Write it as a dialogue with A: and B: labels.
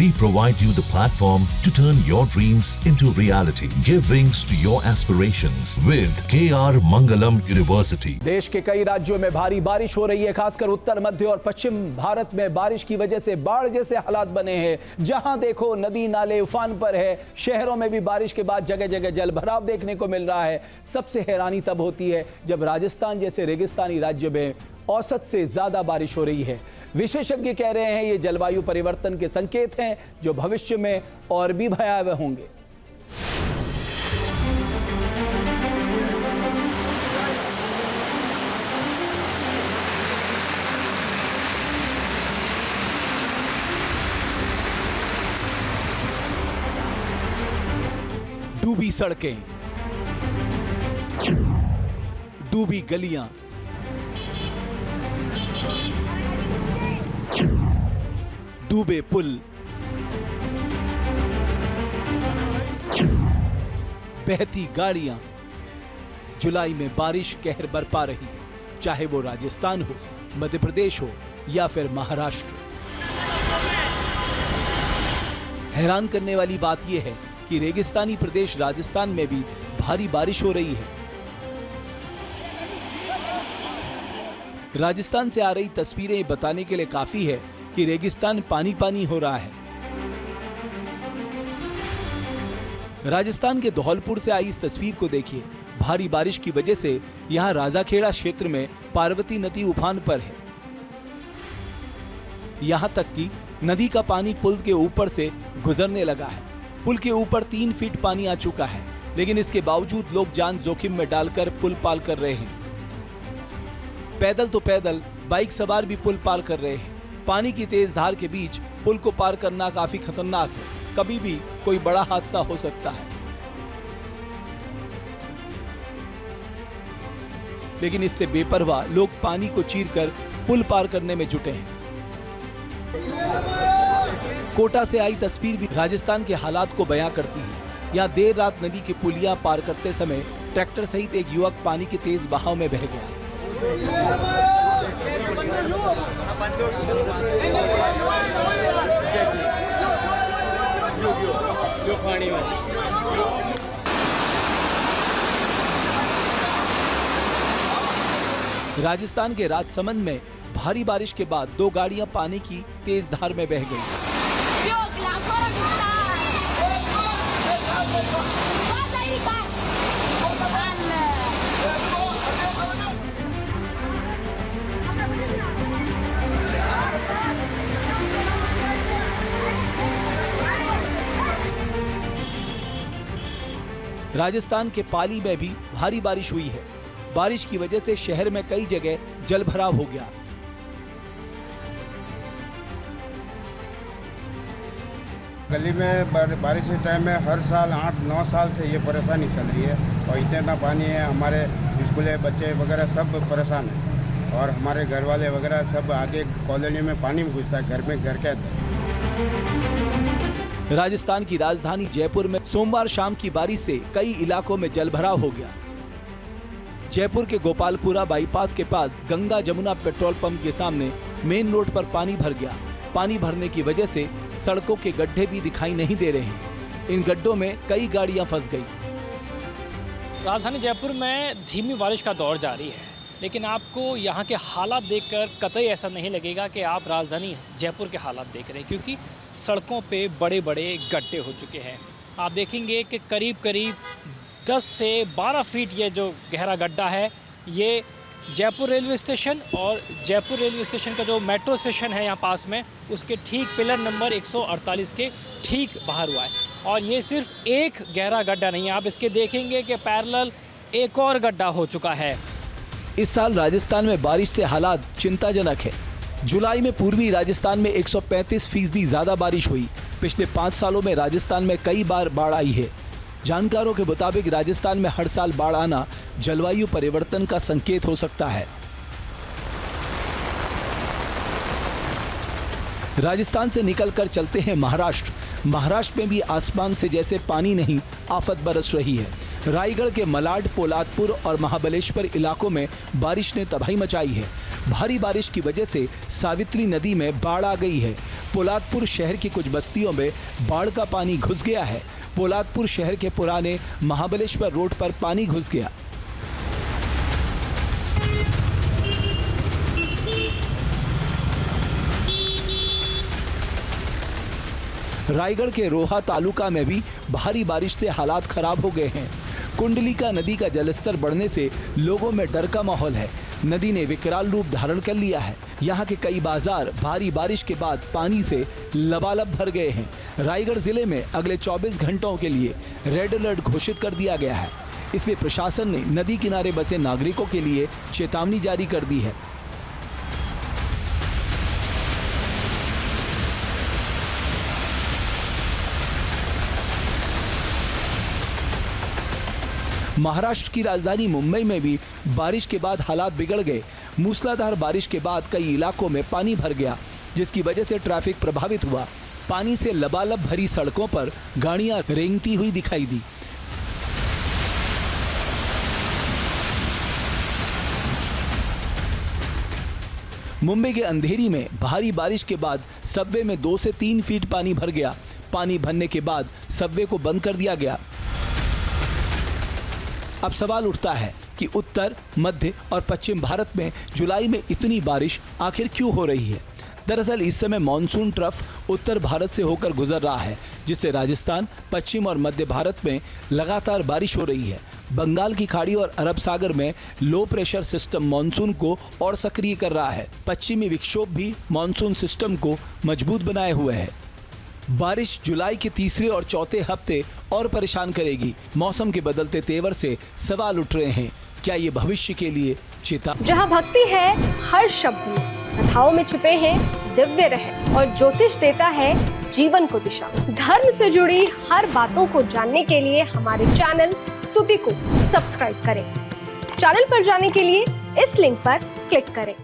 A: We provide you the platform to turn your dreams into reality. Give wings to your aspirations with KR Mangalam University.
B: देश के कई राज्यों में भारी बारिश हो रही है, खासकर उत्तर मध्य और पश्चिम भारत में बारिश की वजह से बाढ़ जैसे हालात बने हैं। जहां देखो नदी नाले उफान पर है। शहरों में भी बारिश के बाद जगह जगह जल भराव देखने को मिल रहा है। सबसे हैरानी तब होती है जब राजस्थान जैसे रेगिस्तानी राज्य में औसत से ज्यादा बारिश हो रही है। विशेषज्ञ कह रहे हैं ये जलवायु परिवर्तन के संकेत हैं जो भविष्य में और भी भयावह होंगे। डूबी सड़कें, डूबी गलियां, डूबे पुल, बहती गाड़ियां। जुलाई में बारिश कहर बरपा रही है, चाहे वो राजस्थान हो, मध्य प्रदेश हो या फिर महाराष्ट्र। हैरान करने वाली बात यह है कि रेगिस्तानी प्रदेश राजस्थान में भी भारी बारिश हो रही है। राजस्थान से आ रही तस्वीरें बताने के लिए काफी है कि रेगिस्तान पानी पानी हो रहा है। राजस्थान के धौलपुर से आई इस तस्वीर को देखिए। भारी बारिश की वजह से यहां राजाखेड़ा क्षेत्र में पार्वती नदी उफान पर है। यहां तक कि नदी का पानी पुल के ऊपर से गुजरने लगा है। पुल के ऊपर 3 फीट पानी आ चुका है, लेकिन इसके बावजूद लोग जान जोखिम में डालकर पुल पार कर रहे हैं। पैदल तो पैदल, बाइक सवार भी पुल पार कर रहे हैं। पानी की तेज धार के बीच पुल को पार करना काफी खतरनाक है। कभी भी कोई बड़ा हादसा हो सकता है। लेकिन इससे बेपरवाह लोग पानी को चीरकर पुल पार करने में जुटे हैं। कोटा से आई तस्वीर भी राजस्थान के हालात को बयां करती है। यहाँ देर रात नदी की पुलिया पार करते समय ट्रैक्टर सहित एक युवक पानी के तेज बहाव में बह गया। राजस्थान के राजसमंद में भारी बारिश के बाद 2 गाड़ियां पानी की तेज धार में बह गईं। राजस्थान के पाली में भी भारी बारिश हुई है। बारिश की वजह से शहर में कई जगह जलभराव हो गया।
C: गली में बारिश के टाइम में हर साल 8-9 साल से ये परेशानी चल रही है और इतना पानी है। हमारे स्कूले बच्चे वगैरह सब परेशान हैं और हमारे घर वाले वगैरह सब आगे कॉलोनी में पानी में घुसता है, घर में घर के।
B: राजस्थान की राजधानी जयपुर में सोमवार शाम की बारिश से कई इलाकों में जलभराव हो गया। जयपुर के गोपालपुरा बाईपास के पास गंगा जमुना पेट्रोल पंप के सामने मेन रोड पर पानी भर गया। पानी भरने की वजह से सड़कों के गड्ढे भी दिखाई नहीं दे रहे हैं। इन गड्ढों में कई गाड़ियां फंस गई।
D: राजधानी जयपुर में धीमी बारिश का दौर जारी है, लेकिन आपको यहाँ के हालात देखकर कतई ऐसा नहीं लगेगा कि आप राजधानी जयपुर के हालात देख रहे हैं, क्योंकि सड़कों पे बड़े बड़े गड्ढे हो चुके हैं। आप देखेंगे कि करीब करीब 10 से 12 फीट ये जो गहरा गड्ढा है, ये जयपुर रेलवे स्टेशन और जयपुर रेलवे स्टेशन का जो मेट्रो स्टेशन है यहाँ पास में, उसके ठीक पिलर नंबर 148 के ठीक बाहर हुआ है। और ये सिर्फ एक गहरा गड्ढा नहीं है, आप इसके देखेंगे कि पैरेलल एक और गड्ढा हो चुका है।
B: इस साल राजस्थान में बारिश से हालात चिंताजनक है। जुलाई में पूर्वी राजस्थान में 135% ज्यादा बारिश हुई। पिछले 5 सालों में राजस्थान में कई बार बाढ़ आई है। जानकारों के मुताबिक राजस्थान में हर साल बाढ़ आना जलवायु परिवर्तन का संकेत हो सकता है। राजस्थान से निकलकर चलते हैं महाराष्ट्र। महाराष्ट्र में भी आसमान से जैसे पानी नहीं, आफत बरस रही है। रायगढ़ के मलाड, पोलादपुर और महाबलेश्वर इलाकों में बारिश ने तबाही मचाई है। भारी बारिश की वजह से सावित्री नदी में बाढ़ आ गई है। पोलादपुर शहर की कुछ बस्तियों में बाढ़ का पानी घुस गया है। पोलादपुर शहर के पुराने महाबलेश्वर रोड पर पानी घुस गया। रायगढ़ के रोहा तालुका में भी भारी बारिश से हालात खराब हो गए हैं। कुंडलिका नदी का जलस्तर बढ़ने से लोगों में डर का माहौल है। नदी ने विकराल रूप धारण कर लिया है। यहाँ के कई बाजार भारी बारिश के बाद पानी से लबालब भर गए हैं। रायगढ़ जिले में अगले 24 घंटों के लिए रेड अलर्ट घोषित कर दिया गया है। इसलिए प्रशासन ने नदी किनारे बसे नागरिकों के लिए चेतावनी जारी कर दी है। महाराष्ट्र की राजधानी मुंबई में भी बारिश के बाद हालात बिगड़ गए। मूसलाधार बारिश के बाद कई इलाकों में पानी भर गया, जिसकी वजह से ट्रैफिक प्रभावित हुआ। पानी से लबालब भरी सड़कों पर गाड़ियां रेंगती हुई दिखाई दी। मुंबई के अंधेरी में भारी बारिश के बाद सबवे में 2 से 3 फीट पानी भर गया। पानी भरने के बाद सबवे को बंद कर दिया गया। अब सवाल उठता है कि उत्तर, मध्य और पश्चिम भारत में जुलाई में इतनी बारिश आखिर क्यों हो रही है। दरअसल इस समय मानसून ट्रफ उत्तर भारत से होकर गुजर रहा है, जिससे राजस्थान, पश्चिम और मध्य भारत में लगातार बारिश हो रही है। बंगाल की खाड़ी और अरब सागर में लो प्रेशर सिस्टम मानसून को और सक्रिय कर रहा है। पश्चिमी विक्षोभ भी मानसून सिस्टम को मजबूत बनाए हुए है। बारिश जुलाई के तीसरे और चौथे हफ्ते और परेशान करेगी। मौसम के बदलते तेवर से सवाल उठ रहे हैं, क्या ये भविष्य के लिए चेतावनी?
E: जहाँ भक्ति है हर शब्द में, कथाओं में छुपे हैं दिव्य रहस्य और ज्योतिष देता है जीवन को दिशा। धर्म से जुड़ी हर बातों को जानने के लिए हमारे चैनल स्तुति को सब्सक्राइब करें। चैनल पर जाने के लिए इस लिंक पर क्लिक करें।